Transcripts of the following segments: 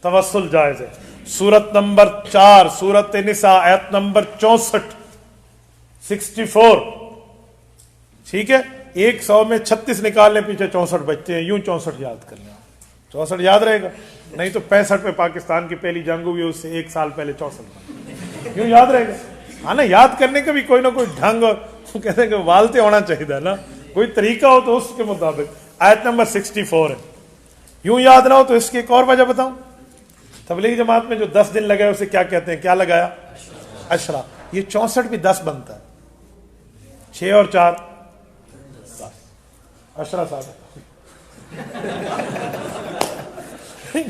توسل جائز ہے. سورت نمبر 4 سورت نساء آیت نمبر 64 64. ٹھیک ہے, 100 میں 36 نکال لیں, پیچھے 64 بچتے ہیں, یوں 64 یاد کر لیں. 64 یاد رہے گا, نہیں تو 65 میں پاکستان کی پہلی جنگ ہوئی, اس سے 1 سال پہلے 64 یوں یاد رہے گا. ہاں نا, یاد کرنے کا بھی کوئی نہ کوئی ڈھنگ اور کہتے ہیں کہ والتے ہونا چاہیے نا, کوئی طریقہ ہو تو اس کے مطابق. آیت نمبر 64 ہے. یوں یاد نہ ہو تو اس کی ایک اور وجہ بتاؤں. تبلیغی جماعت میں جو 10 دن لگائے اسے کیا کہتے ہیں, کیا لگایا؟ عشرہ. یہ 64 بھی 10 بنتا ہے, 6 اور 4 10. عشرہ صاحب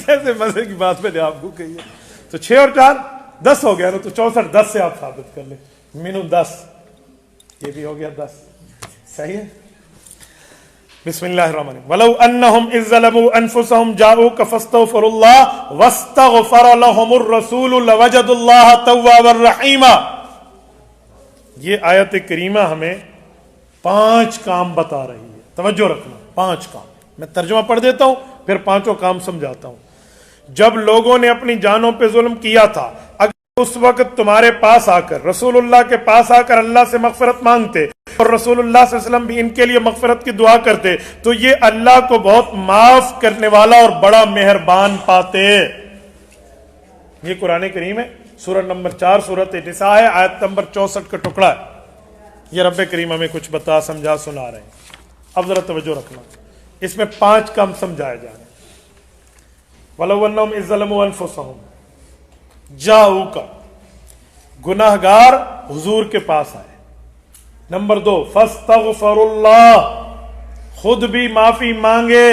کیسے مزے کی بات میں نے آپ کو کہی ہے. تو 6 اور 4 10 ہو گیا نا, تو 64 10 سے آپ ثابت کر لیں. مینو 10, یہ بھی ہو گیا 10. صحیح ہے. بسم اللہ الرحمن الرحیم. ولو انہم اذ ظلموا انفسہم جاؤک فاستغفروا اللہ واستغفر لهم الرسول لوجدوا اللہ توابا رحیما. یہ آیت کریمہ ہمیں 5 کام بتا رہی ہے. توجہ رکھنا, 5 کام. میں ترجمہ پڑھ دیتا ہوں پھر 5 کام سمجھاتا ہوں. جب لوگوں نے اپنی جانوں پہ ظلم کیا تھا, اگر اس وقت تمہارے پاس آ کر, رسول اللہ کے پاس آ کر اللہ سے مغفرت مانگتے اور رسول اللہ صلی اللہ علیہ وسلم بھی ان کے لیے مغفرت کی دعا کرتے, تو یہ اللہ کو بہت معاف کرنے والا اور بڑا مہربان پاتے. یہ قرآن کریم ہے, سورہ نمبر 4 سورۃ نساء ہے, آیت نمبر 64 کا ٹکڑا ہے. یہ رب کریم ہمیں کچھ بتا سمجھا سنا رہے ہیں. اب ذرا توجہ رکھنا, اس میں 5 کام سمجھائے جا رہے ہیں. وَلَوْ أَنَّهُمْ إِذْ ظَلَمُوا أَنفُسَهُمْ جَاءُوكَ, گناہ گار حضور کے پاس آئے. نمبر 2 فَاسْتَغْفَرُوا اللَّهِ, خود بھی معافی مانگے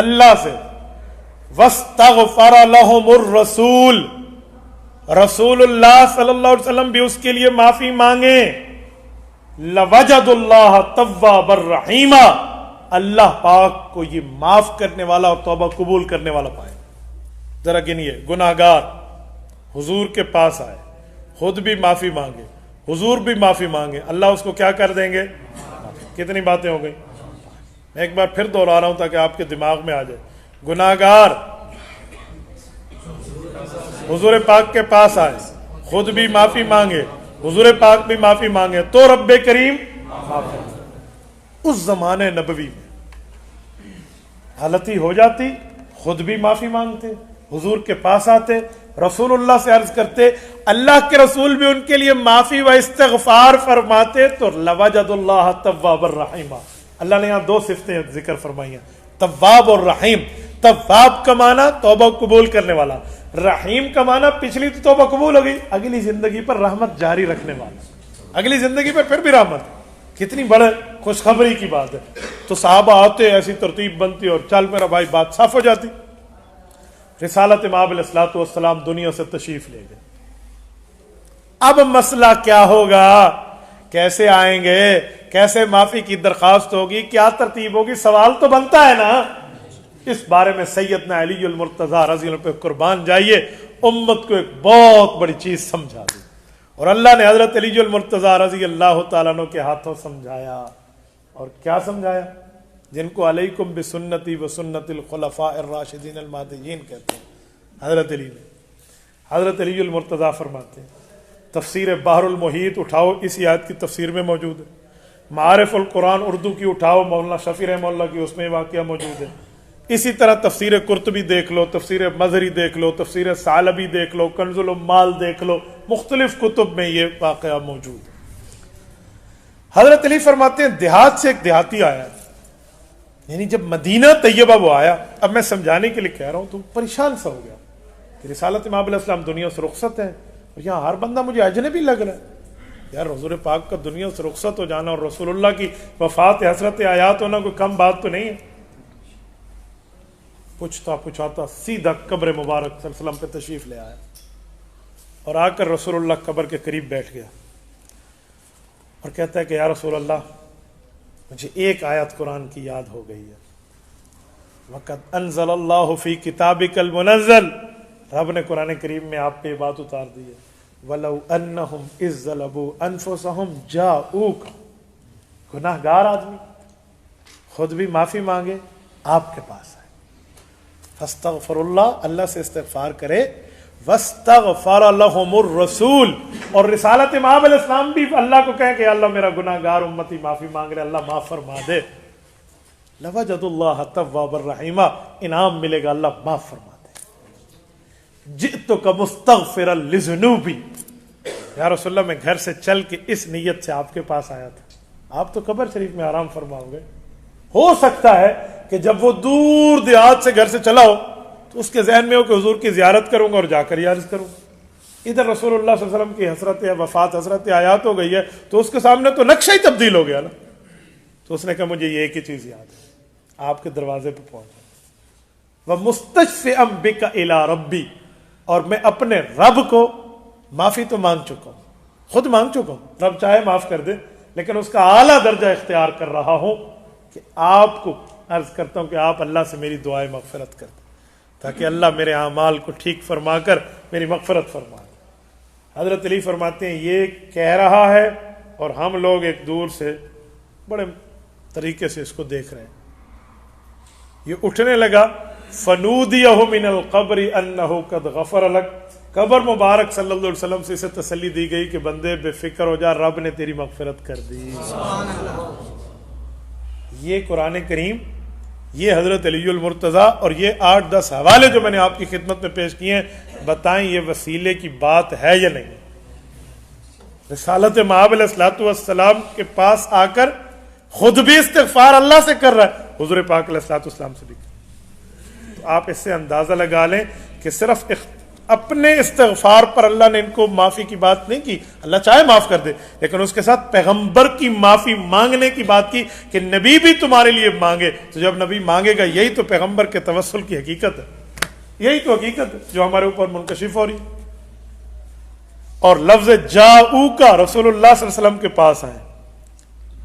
اللہ سے. وَاسْتَغْفَرَ لَهُمُ الرَّسُولُ, رسول اللہ صلی اللہ علیہ وسلم بھی اس کے لیے معافی مانگے. لَوَجَدُوا اللَّهَ تَوَّابًا رَحِيمًا, اللہ پاک کو یہ معاف کرنے والا اور توبہ قبول کرنے والا پائے. ذرا گنیے, گناہ گار حضور کے پاس آئے, خود بھی معافی مانگے, حضور بھی معافی مانگے, اللہ اس کو کیا کر دیں گے؟ کتنی باتیں ہو گئی. میں ایک بار پھر دوہرا رہا ہوں تاکہ آپ کے دماغ میں آ جائے. گناہ گار حضور پاک کے پاس آئے, خود بھی معافی مانگے, حضور پاک بھی معافی مانگے, تو رب کریم معاف کرے. اس زمانے نبوی میں حالت ہی ہو جاتی, خود بھی معافی مانگتے, حضور کے پاس آتے, رسول اللہ سے عرض کرتے, اللہ کے رسول بھی ان کے لیے معافی و استغفار فرماتے, تو لوجد اللہ تواب الرحیم. اللہ نے یہاں 2 صفتیں ذکر فرمائی ہیں, تواب اور رحیم. تواب کا معنی توبہ قبول کرنے والا, رحیم کا معنی پچھلی تو توبہ قبول ہو گئی, اگلی زندگی پر رحمت جاری رکھنے والا, اگلی زندگی پر پھر بھی رحمت. کتنی بڑے خوشخبری کی بات ہے. تو صحابہ آتے, ایسی ترتیب بنتی اور چل میرا بھائی بات صاف ہو جاتی. رسالت مآب علیہ الصلوۃ والسلام دنیا سے تشریف لے گئے. اب مسئلہ کیا ہوگا, کیسے آئیں گے, کیسے معافی کی درخواست ہوگی, کیا ترتیب ہوگی, سوال تو بنتا ہے نا. اس بارے میں سیدنا علی المرتضیٰ رضی اللہ عنہ پہ قربان جائیے, امت کو ایک بہت بڑی چیز سمجھا دی, اور اللہ نے حضرت علی المرتضیٰ رضی اللہ تعالیٰ عنہ کے ہاتھوں سمجھایا. اور کیا سمجھایا؟ جن کو علیکم بسنتی و سنت الخلفاء الراشدین المہدیین کہتے ہیں, حضرت علی نے. حضرت علی المرتضیٰ فرماتے ہیں, تفسیر بحر المحیط اٹھاؤ, اسی آیت کی تفسیر میں موجود ہے. معارف القرآن اردو کی اٹھاؤ, مولانا شفیع رحمہ اللہ کی, اس میں واقعہ موجود ہے. اسی طرح تفسیر قرطبی دیکھ لو, تفسیر مظہری دیکھ لو, تفسیر ثعلبی دیکھ لو, کنز العمال دیکھ لو, مختلف کتب میں یہ واقعہ موجود ہے. حضرت علی فرماتے ہیں, دیہات سے ایک دیہاتی آیا, یعنی جب مدینہ طیبہ وہ آیا, اب میں سمجھانے کے لیے کہہ رہا ہوں, تو پریشان سا ہو گیا کہ رسالت مآب علیہ السلام دنیا سے رخصت ہے, اور یہاں ہر بندہ مجھے اجنبی لگ رہا ہے. یار حضور پاک کا دنیا سے رخصت ہو جانا اور رسول اللہ کی وفات حسرت آیات ہونا کوئی کم بات تو نہیں ہے. پوچھتا پوچھاتا سیدھا قبر مبارک صلی اللہ علیہ وسلم پہ تشریف لے آیا, اور آ کر رسول اللہ قبر کے قریب بیٹھ گیا, اور کہتا ہے کہ یا رسول اللہ, مجھے ایک آیت قرآن کی یاد ہو گئی ہے. وَقَدْ أَنزَلَ اللَّهُ فِي كِتَابِكَ الْمُنَزَّلِ, رب نے قرآن کریم میں آپ پہ بات اتار دی ہے. وَلَوْ أَنَّهُمْ إِذْ ظَلَمُوا أَنفُسَهُمْ جَاءُوكَ, گناہ گار آدمی خود بھی معافی مانگے, آپ کے پاس آئے. فاستغفر اللہ، اللہ سے استغفار کرے، واستغفر لهم الرسول، اور رسالت امام علیہ السلام بھی اللہ کو کہیں کہ اللہ میرا گناہ گار امتی معافی مانگ رہے، اللہ معاف فرما دے، لوجد اللہ توابا الرحیمہ، انعام ملے گا، اللہ معاف فرما دے۔ جئتک مستغفرا لذنوبی، یا رسول اللہ میں گھر سے چل کے اس نیت سے آپ کے پاس آیا تھا، آپ تو قبر شریف میں آرام فرماؤ گے، ہو سکتا ہے کہ جب وہ دور دیہات سے گھر سے چلا ہو تو اس کے ذہن میں ہو کہ حضور کی زیارت کروں گا اور جا کر ہی عرض کروں گا۔ ادھر رسول اللہ صلی اللہ علیہ وسلم کی حسرت وفات، حسرت آیات ہو گئی ہے، تو اس کے سامنے تو نقشہ ہی تبدیل ہو گیا نا، تو اس نے کہا مجھے یہ ایک ہی چیز یاد ہے، آپ کے دروازے پہ پہنچا، وَمُسْتَشْفِعًا بِكَ إِلَىٰ رَبِّي، اور میں اپنے رب کو معافی تو مانگ چکا ہوں، خود مانگ چکا ہوں، رب چاہے معاف کر دے، لیکن اس کا اعلیٰ درجہ اختیار کر رہا ہوں کہ آپ کو عرض کرتا ہوں کہ آپ اللہ سے میری دعائیں مغفرت کر دیں، تاکہ اللہ میرے اعمال کو ٹھیک فرما کر میری مغفرت فرمائے۔ حضرت علی فرماتے ہیں یہ کہہ رہا ہے اور ہم لوگ ایک دور سے بڑے طریقے سے اس کو دیکھ رہے ہیں، یہ اٹھنے لگا، فنودیہ من القبر انہ قد غفر لک، قبر مبارک صلی اللہ علیہ وسلم سے اسے تسلی دی گئی کہ بندے بے فکر ہو جا، رب نے تیری مغفرت کر دی۔ یہ قرآن کریم، یہ حضرت علی المرتضیٰ، اور یہ 8-10 حوالے جو میں نے آپ کی خدمت میں پیش کیے ہیں، بتائیں یہ وسیلے کی بات ہے یا نہیں؟ رسالت مآب علیہ الصلوۃ والسلام کے پاس آ کر خود بھی استغفار اللہ سے کر رہا ہے، حضور پاک علیہ الصلوۃ والسلام سے بھی کر رہا ہے۔ تو آپ اس سے اندازہ لگا لیں کہ صرف اپنے استغفار پر اللہ نے ان کو معافی کی بات نہیں کی، اللہ چاہے معاف کر دے، لیکن اس کے ساتھ پیغمبر کی معافی مانگنے کی بات کی کہ نبی بھی تمہارے لیے مانگے، تو جب نبی مانگے گا یہی تو پیغمبر کے توسل کی حقیقت ہے، یہی تو حقیقت ہے جو ہمارے اوپر منکشف ہو رہی ہے۔ اور لفظ جاؤکا، رسول اللہ صلی اللہ علیہ وسلم کے پاس آئے۔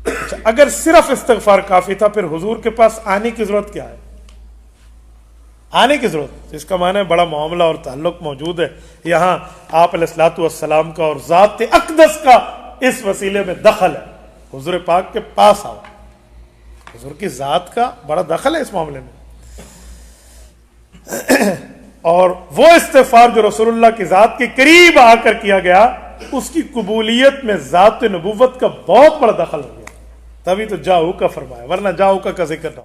اچھا، اگر صرف استغفار کافی تھا پھر حضور کے پاس آنے کی ضرورت کیا ہے؟ آنے کی ضرورت، اس کا معنی ہے بڑا معاملہ اور تعلق موجود ہے یہاں آپ علیہ الصلوۃ والسلام کا اور ذات اقدس کا اس وسیلے میں دخل ہے، حضور پاک کے پاس آؤ، حضور کی ذات کا بڑا دخل ہے اس معاملے میں۔ اور وہ استغفار جو رسول اللہ کی ذات کے قریب آ کر کیا گیا، اس کی قبولیت میں ذات نبوت کا بہت بڑا دخل ہو گیا، تبھی تو جاؤ کا فرمایا، ورنہ جاؤ کا ذکر نہ